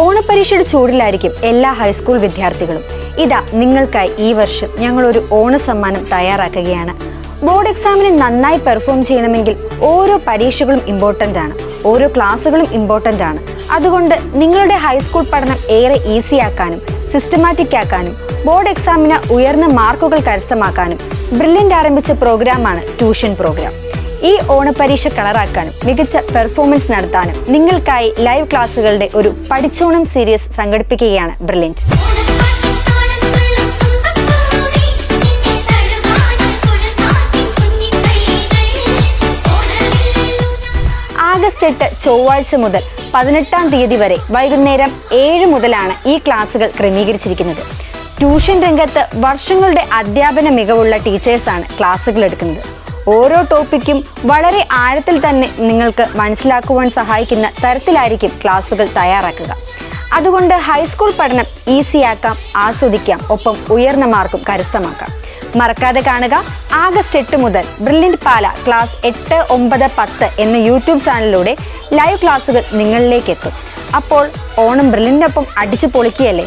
ഓണപരീക്ഷയുടെ ചൂടിലായിരിക്കും എല്ലാ ഹൈസ്കൂൾ വിദ്യാർത്ഥികളും. ഇതാ നിങ്ങൾക്കായി ഈ വർഷം ഞങ്ങൾ ഒരു ഓണസമ്മാനം തയ്യാറാക്കുകയാണ്. ബോർഡ് എക്സാമിന് നന്നായി പെർഫോം ചെയ്യണമെങ്കിൽ ഓരോ പരീക്ഷകളും ഇമ്പോർട്ടൻ്റ് ആണ്, ഓരോ ക്ലാസ്സുകളും ഇമ്പോർട്ടൻ്റ് ആണ്. അതുകൊണ്ട് നിങ്ങളുടെ ഹൈസ്കൂൾ പഠനം ഏറെ ഈസി ആക്കാനും സിസ്റ്റമാറ്റിക് ആക്കാനും ബോർഡ് എക്സാമിന് ഉയർന്ന മാർക്കുകൾ കരസ്ഥമാക്കാനും ബ്രില്യൻ്റ് ആരംഭിച്ച പ്രോഗ്രാമാണ് ട്യൂഷൻ പ്രോഗ്രാം. ഈ ഓണപരീക്ഷ കളറാക്കാനും മികച്ച പെർഫോമൻസ് നടത്താനും നിങ്ങൾക്കായി ലൈവ് ക്ലാസ്സുകളുടെ ഒരു പഠിച്ചോണം സീരീസ് സംഘടിപ്പിക്കുകയാണ് ബ്രില്യൻ്റ്. ആഗസ്റ്റ് 8 ചൊവ്വാഴ്ച മുതൽ 18-ാം തീയതി വരെ വൈകുന്നേരം 7 മുതലാണ് ഈ ക്ലാസുകൾ ക്രമീകരിച്ചിരിക്കുന്നത്. ട്യൂഷൻ രംഗത്ത് വർഷങ്ങളുടെ അധ്യാപന മികവുള്ള ടീച്ചേഴ്സാണ് ക്ലാസുകൾ എടുക്കുന്നത്. ഓരോ ടോപ്പിക്കും വളരെ ആഴത്തിൽ തന്നെ നിങ്ങൾക്ക് മനസ്സിലാക്കുവാൻ സഹായിക്കുന്ന തരത്തിലായിരിക്കും ക്ലാസുകൾ തയ്യാറാക്കുക. അതുകൊണ്ട് ഹൈസ്കൂൾ പഠനം ഈസിയാക്കാം, ആസ്വദിക്കാം, ഒപ്പം ഉയർന്ന മാർക്കും കരസ്ഥമാക്കാം. മറക്കാതെ കാണുക. ആഗസ്റ്റ് 8 മുതൽ ബ്രില്യൻ്റ് പാല ക്ലാസ് 8, 9, 10 എന്ന യൂട്യൂബ് ചാനലിലൂടെ ലൈവ് ക്ലാസുകൾ നിങ്ങളിലേക്ക് എത്തും. അപ്പോൾ ഓണം ബ്രില്യൻ്റിനൊപ്പം അടിച്ചു പൊളിക്കുകയല്ലേ.